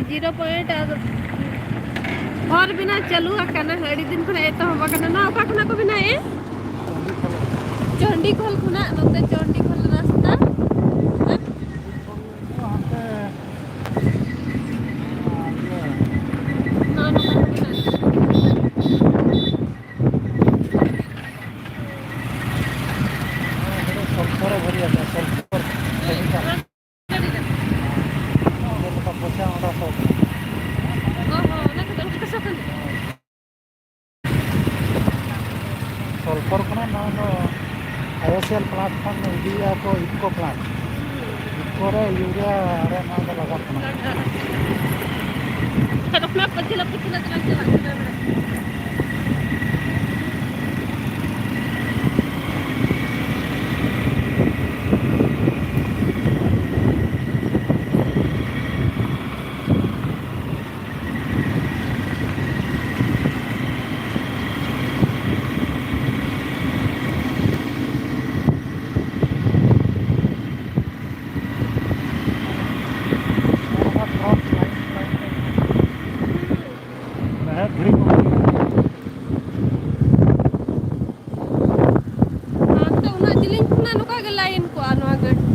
Zero point और बिना चलू आकाना अड़ी दिन खना एतो हवा कना ना ओका खना को बिना ए चंडीखोल खुना नोते चंडीखोल रास्ता ना ना सल्फर भरी आता सल्फर पचा सल्फर खना ना IOCL प्लांट खन इडिया को इको प्लांट इको रे यूरिया रे ना लगा खना तो अपना पछिला चला लाइन को आनो गड्डी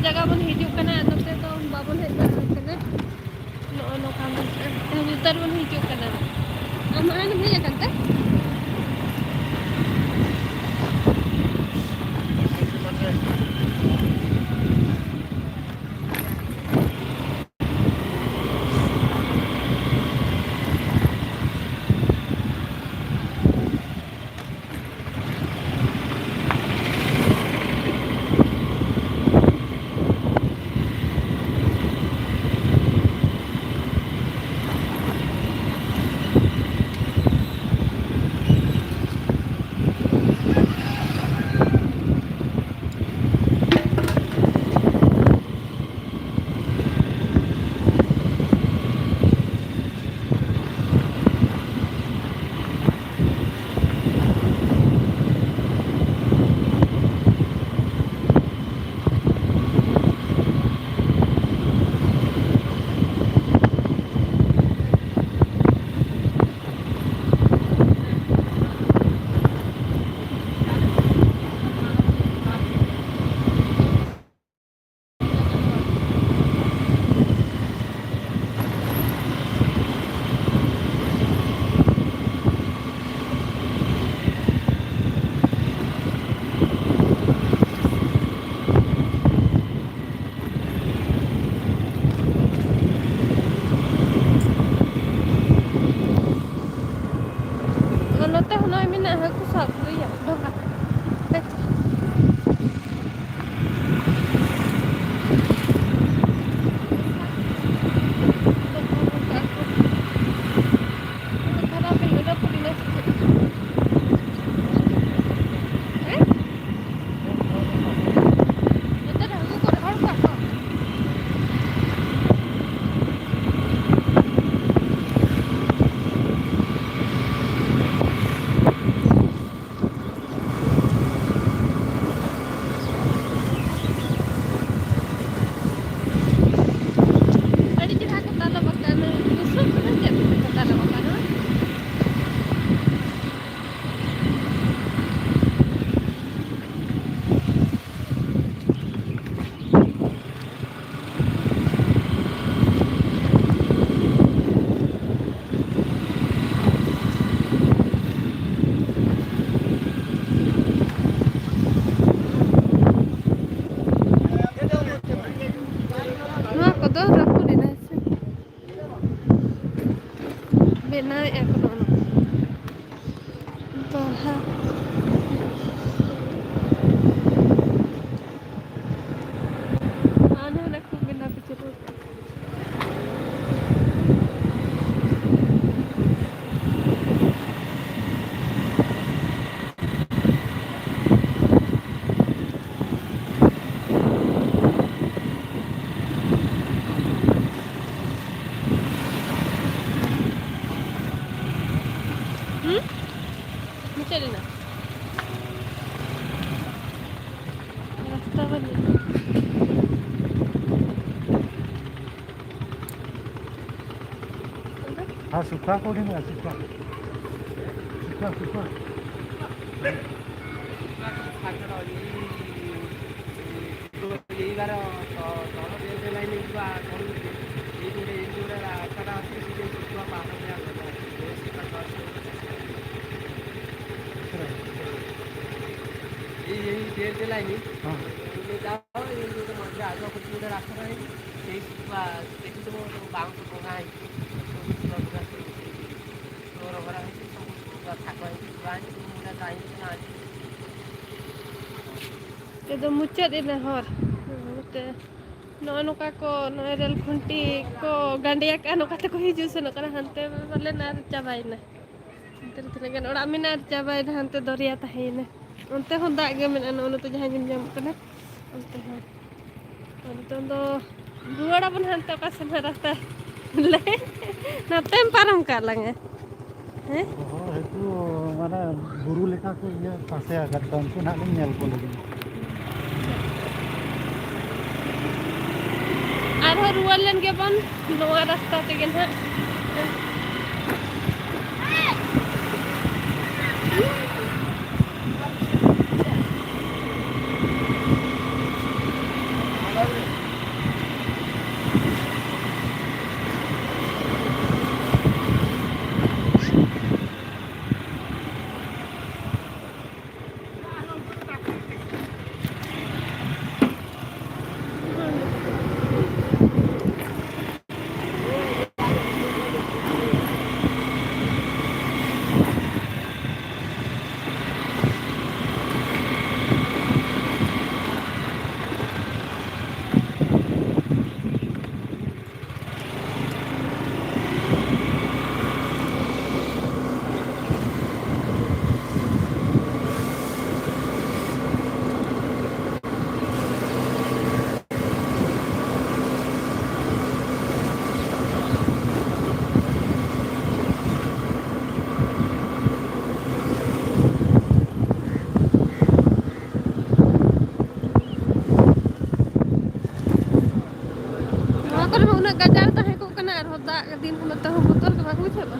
जगह बन हिजुग कना नोते तो बाबन हेज कना नो नो काम उतर बन हिजुग कना अमान हेज कनते ᱫᱚ ᱨᱟᱹᱯᱩᱫ ᱮᱱᱟ ᱥᱮ ᱵᱮᱱᱟᱣᱮᱫᱼᱟ ᱠᱚ ᱱᱚᱜᱼᱚ ᱫᱚᱲᱦᱟ ᱟᱱᱟ ᱠᱷᱩᱵ ᱵᱮᱱᱟᱣ ᱯᱮ ᱪᱩᱨᱩ मुझे लेना रास्ता बनी हाँ सूखा कोड़ी में सूखा सूखा सूखा यही बार तल रेलवे लाइन ଯିବା ଏଇଠି ଗୋଟେ ରାସ୍ତାଟା ଅଛି ସେଠି ଶୁଖୁଆ ପାହାଡ଼ ଏଇ ରେଲवे ଲାଇନ୍ ଯାଅ ଏଇ ଗୋଟେ ମଝିରେ ଆଗ ପଟେ ଗୋଟେ ରାସ୍ତାଟା ହେଇଛି ସେଇ ଶୁଖୁଆ ଦେଖିଥିବ ବାଉଁଶ ଟଙ୍ଗା ହେଇଛି ଚୋର ଭରା ହେଇଛି ସବୁ ଶୁଖୁଆ ଥାକ ହେଇଛି ଥୁଆ ହେଇଛି ମୁଁ ଚାହିଁକି ଆଣିଛି itu muncul ini hor no kako no rel khunti ko gandia kan kata ko hiju seno kana hante bale nar chabaina hante tinagan ora minar chabaina hante doria tahina onte hon dag ge men ono to jahan jam kana onte hon onte do ruara pun hante ka sana rasta le na tem param ka langa itu mana buru leka ko iya pase agar tantu nak nyel ko lagi arho rualan ge ban noa rasta tegen ha una gajar tahe ko kana ar hoda din ko mata ho botol ke bagu chaba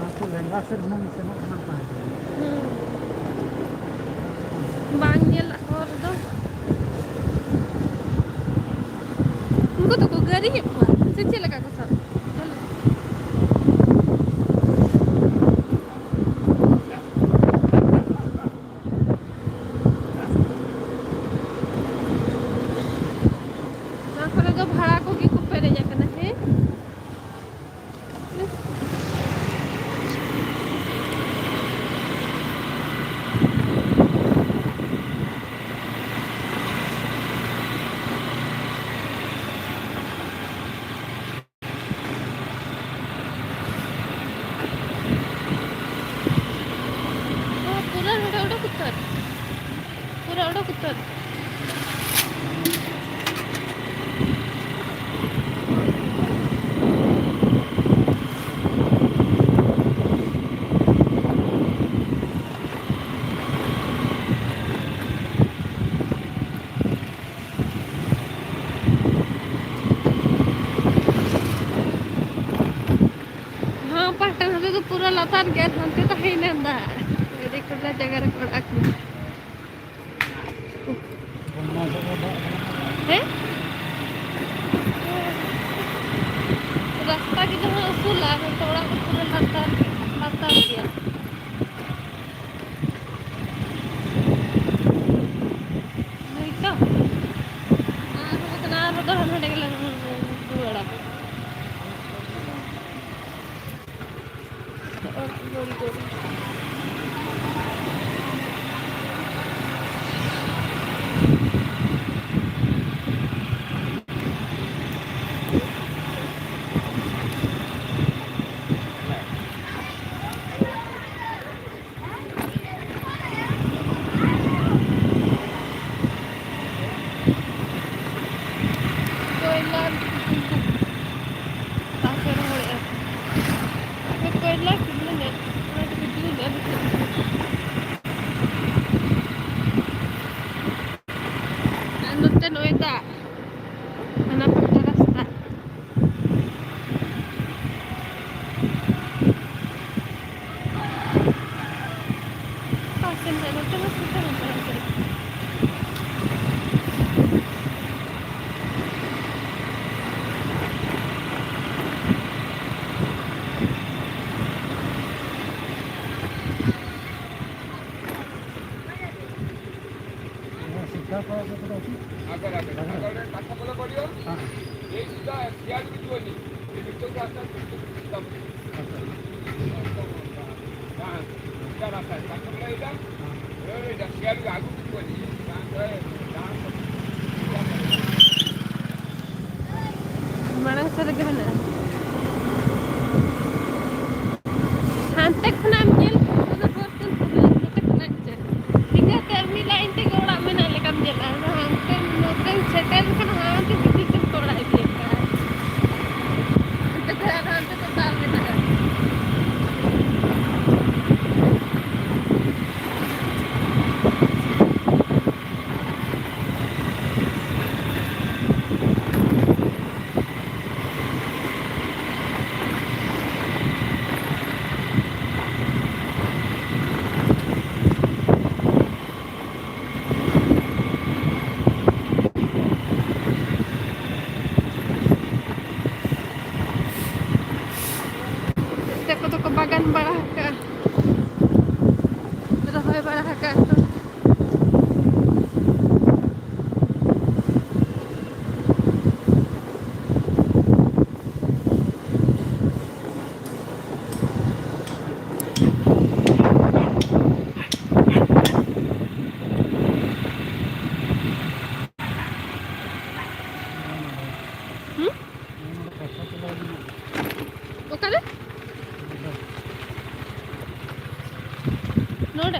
aku lengah senang senang kenapa bang nyel hor do उनको तो गरी है सच्चे लगा को सब ना पर जो भाड़ा को की कुपे रे जाके ना है पूरा उड़ा कुत्तर हाँ पट्टन हते तो पूरा लतार गया हते तो है नंदा ये कुछ जगह रख रख है ᱡᱟᱦᱟᱸ ᱩᱥᱩᱞᱟ ᱦᱚᱭᱛᱳ ᱚᱲᱟᱜ ᱠᱚ ᱯᱩᱨᱟᱹ ᱞᱟᱛᱟᱨ ᱜᱮᱭᱟ ᱦᱳᱭᱛᱚ ᱟᱨ ᱫᱚ ᱦᱟᱸᱰᱮ ᱜᱮᱞᱟᱝ ᱨᱩᱣᱟᱹᱲᱟ koyla pasir hole koyla kimne ana video ne anu ten oida ana pakai rasta pasen anu ten masih ten ଶିକ୍ଷା ପ୍ରୟୋଗ ଅଛି ପାଠ ଭଲ ପଡ଼ିବ ହଁ ଏଇ ସୁଦ୍ଧା ସିଆଡ଼କୁ ଯିବନି ଏ ଭିତରକୁ ଆସ୍ତେ ଆସ୍ତେ ରାସ୍ତା ପାଠ ପଢ଼ା ଏଇଟା ସିଆଡ଼କୁ ଆଗକୁ ଯିବନି marang sar gimana hantek khnam jel udah porten hantek khnam jel tiga termi lain te goda mena lekam jel hantek noten setel kan hantek dikit goda itu kan hantek total mena Teko to bagan baraka rohoy baraka to okale ನೋಡ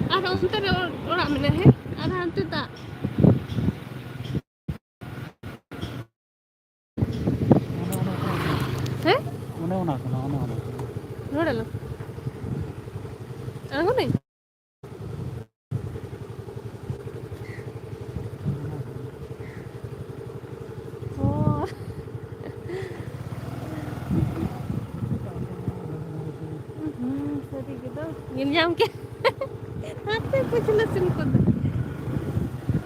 ada unter orang mana he ada hantu tak he ona ನೋಡಲ್ಲ ಅಣಗುನಿ ಸರಿ ಗಿಡ ನಿನ್ ಜಾಮ್ಕೆ ಮತ್ತೆ ಪುಚ್ಚಲಸಿನ ಕುದ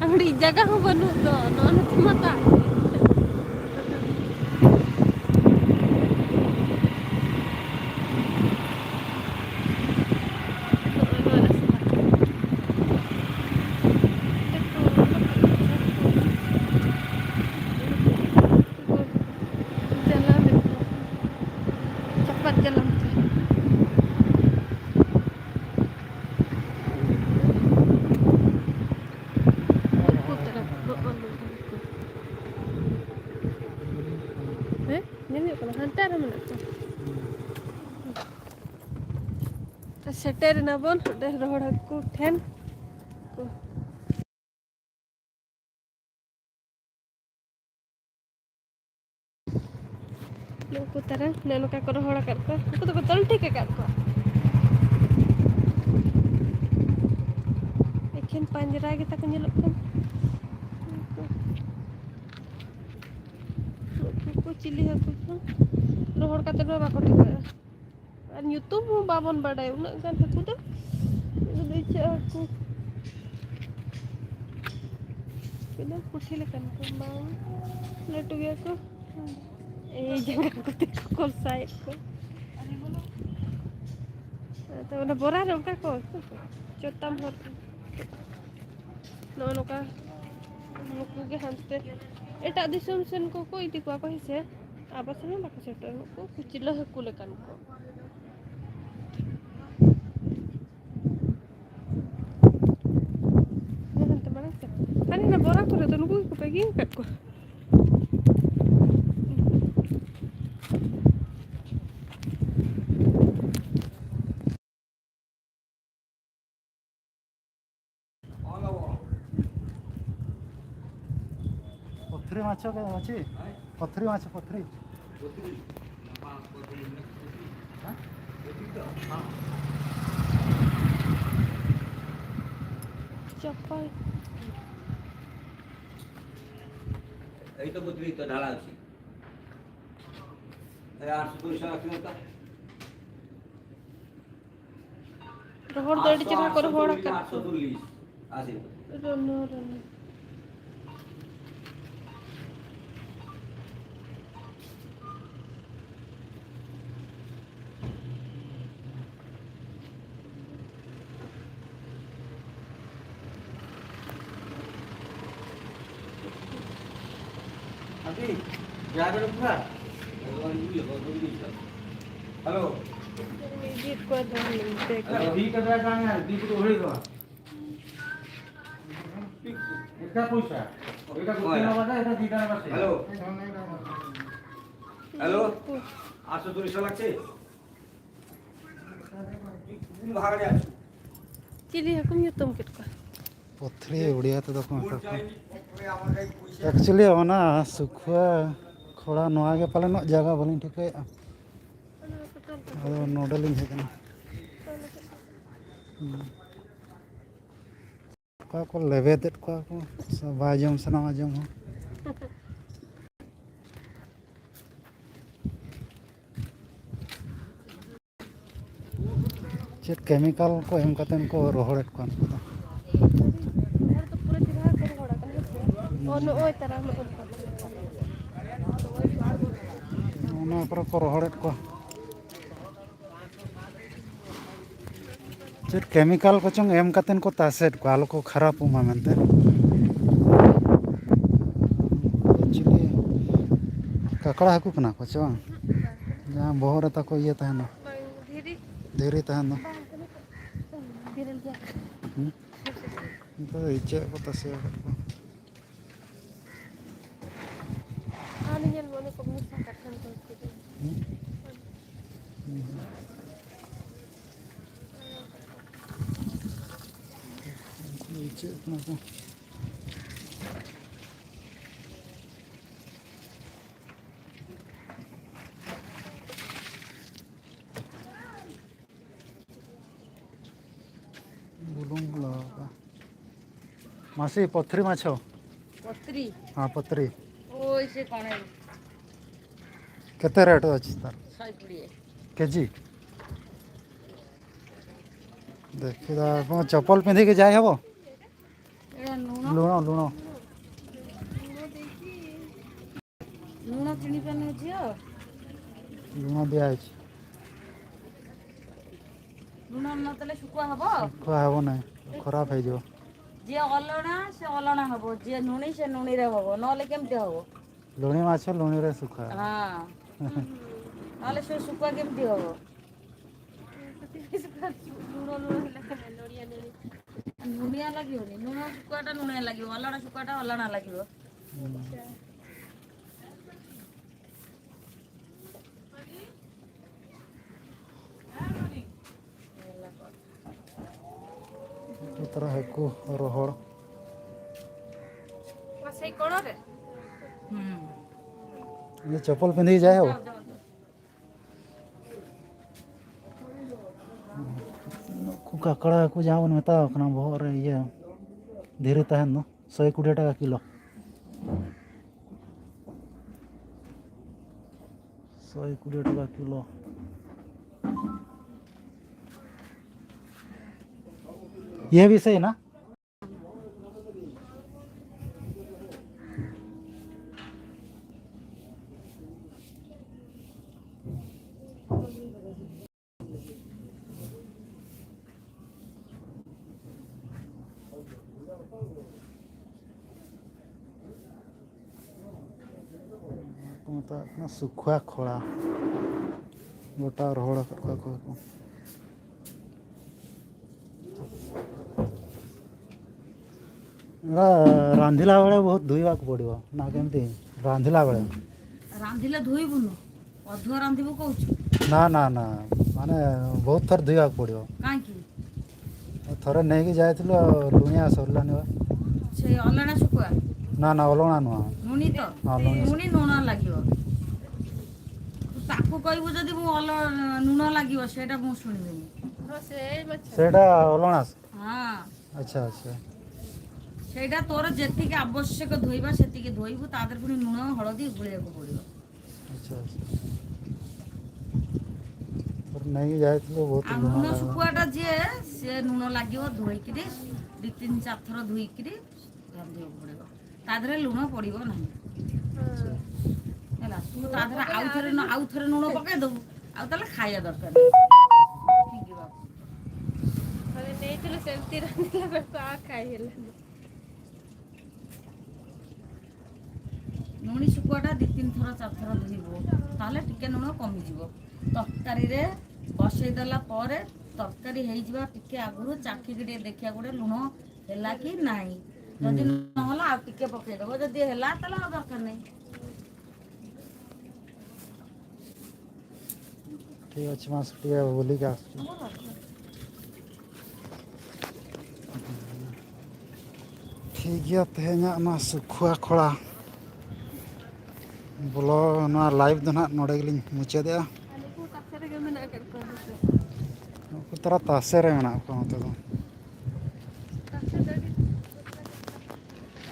ಅಂಗಡಿ ಜಾಗ ಬನ್ನುದು ನಾನು ಮತ್ತ cepat jalan ini kalau hantar mana tuh seter nabon udah rohor aku ten Luku tarang nanu ka ko rohor kat ko aku to ko tol tik kat ko ekin panjara kita ko nyelok kan को chilli हाकु को रोहड़ काते no बाको टिका और ᱧᱩᱛᱩᱢ हूँ बाबन बाडाय उना गान हाकु दो इचे हाकु किना पुठी लेकन को बांग लटु गया को ए जगह को देखो कोल साइड को तो ना बोरा रे उनका को चोतम हर नो नो का नुकु के हंसते एटा दिसम सेन को इति को हिसे आबा सेन बाको सेटर को कुचिलो हकु लेकन को हंते माने से ani na बोरा करे तो नुकु को पेगिंग कट को ପଥରୀ ମାଛ ଅଛି ପଥରୀ ମାଛ ପଥରୀ चप्पल এই তো বুঝলি তো ঢালা আছে এই 800 টাকা কিলোটা रोहड़ दड़ी चना को रोहड़ का 840 আছে रनो रनो अभी जाकर पूरा हेलो जीत को देख अभी कदा जाने है दीप तो होई गो এটা পয়সা এটা কোথায় না বাজা এটা দিদার পাশে হ্যালো হ্যালো 840 লাগছে তুমি ভাগড়ে আছো चिली हकुम ᱧᱩᱛᱩᱢ किट को ପଥରୀ ଓଡ଼ିଆ ତ ଦେଖ एक्चुअली ना सुखुआ खोड़ा नवा के पाले जगह बोली ठीक है नोडलिंग है को लेबेद को बाजम सना आजम हो चेत केमिकल को एम कतन को रोहड़े को ono oi tara no ona ko rohore ko चेत केमिकल को चंग एम कतन को तासेट को आलो को खराब उमा मेनते एक्चुअली ककड़ा हाकु कना को चंग जहां बहर तक ये तहना धीरे धीरे तहना धीरे जा तो इचे को तसे ani nyel mone ko musa katkan ko इचे अपना को बुलुंग लगा मासी पथरी माछ पत्री हाँ पथरी ओइ से कोन है केते रेट अछि तार 120 केजी देखिदा को चप्पल पिंधि के जाय हबो एड़ा नुन लुण लुण नुन चिनी पन जियो लुण दिया अछि नुन न तले सुकुआ हबो को हबो नै खराब है जो जे अलणा से अलणा हबो जे नुनी से नुनी रे हबो नले केमते हबो लुणी माछ लुणी रे सुखा हां नले से सुकुआ केमते हबो नुनिया लागियो नि नुन सुकुआटा नुनिया लागियो अलणा सुकुआटा अलणा लागियो तरह है को रोहड़ सही कोण रे ये चप्पल पिंधि जाय हो को काकड़ा को जावन मेता कना बहर ये धीरे तहन न 120 टाका किलो 120 টাকা কিলো। ये भी सही ना? सुखा खोड़ा गोटा रोहड़ा को रांधिला बेले बहुत धोइबा पड़ो ना केमती रांधिला बेले रांधिले धोइबुनु अधुआ रांधिबु कहूछु ना ना ना माने बहुत थर धोइबा पड़ो काहेकि थरे नहीं कि जाइथिलो लुणिया सरलानी से अलଣା सुकुआ ना ना ओलोना नुआ नुनी तो हाँ, लुणी। नुनी नुना लागियो ताकू कहबु जदी मु नुना लागियो सेटा मु सुनिबेनी ହଁ ସେଇ ମାଛ सेटा ओलोना हां अच्छा अच्छा ସେଇଟା ତୋର ଯେତିକି ଆବଶ୍ୟକ ଧୋଇବା ସେତିକି ଧୋଇବୁ ତା ଦେହରେ ପୁଣି ଲୁଣ ହଳଦୀ ଗୋଳେଇବାକୁ ପଡ଼ିବ अच्छा अच्छा पर नहीं जाइथिलो बहुत ଆଉ लुणा ଲୁଣ लागला। ଶୁଖୁଆଟା ଯିଏ ସେ ଲୁଣ ଲାଗିବ ଧୋଇକିରି 2-3-4 ଥର ଧୋଇକିରି ରାନ୍ଧିବାକୁ ପଡ଼ିବ ତା ଦେହରେ ଲୁଣ ପଡ଼ିବ ନାହିଁ ହେଲା ତୁ ତା ଦେହରେ ଆଉ ଥରେ ଲୁଣ ପକାଇଦେବୁ ଆଉ ତାହେଲେ ଖାଇବା ଦରକାର ନାହିଁ ଠିକ୍ ବାବୁ ଥରେ ନେଇଥିଲୁ ସେମିତି ରାନ୍ଧିଲା ବେଳକୁ ଆଉ ଖାଇ ହେଲାନି ଲୁଣି ଶୁଖୁଆଟା 2-3 ଥର 4 ଥର ଧୋଇବ ତାହେଲେ ଟିକେ ଲୁଣ କମିଯିବ ତରକାରୀରେ ବସେଇ ଦେଲା ପରେ ତରକାରୀ ହେଇଯିବା ଟିକେ ଆଗରୁ ଚାଖିକି ଟିକେ ଦେଖିବାକୁ ଗୋଟେ ଲୁଣ ହେଲା କି ନାହିଁ ଯଦି ନହେଲା ଆଉ ଟିକେ ପକେଇଦେବ ଯଦି ହେଲା ତାହେଲେ ଆଉ ଦରକାର ନାହିଁ ठीक अच्छे मास टिया बोली का ठीक गया तेहना ना सुखुआ खोड़ा बोलो ना लाइव दो ना नोड़े गलिंग मुचे दे ᱟᱞᱮ ᱠᱚ ᱠᱟᱛᱷᱟ ᱨᱮᱜᱮ ᱢᱮᱱᱟᱜ ᱟᱠᱟᱫ ᱠᱚᱣᱟ ᱦᱮᱸᱥᱮ तरह तासे रे मेना को मत दो ᱠᱟᱛᱷᱟ ᱫᱚ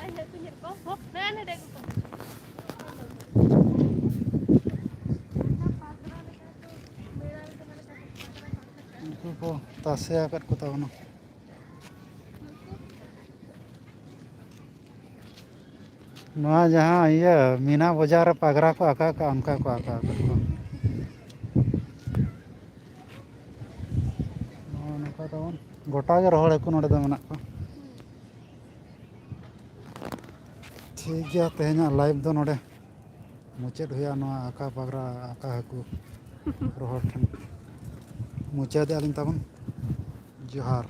ᱟᱭ ᱦᱮ ᱛᱩᱧ ᱠᱚ ᱦᱚ ᱱᱮ ᱫᱮ ᱠᱚ उनको को तासे आकर को तावना ना जहाँ ये मीना बाजार पगरा को आका का उनका को आका गोटा के रोहड़े को नोड़े दो मेना को ठीक गया तेहना लाइव दो नोड़े मुचाद हुआ ना आका पगरा आका हाकू रोहड़ ठन मुचाद आलिन तबन जोहार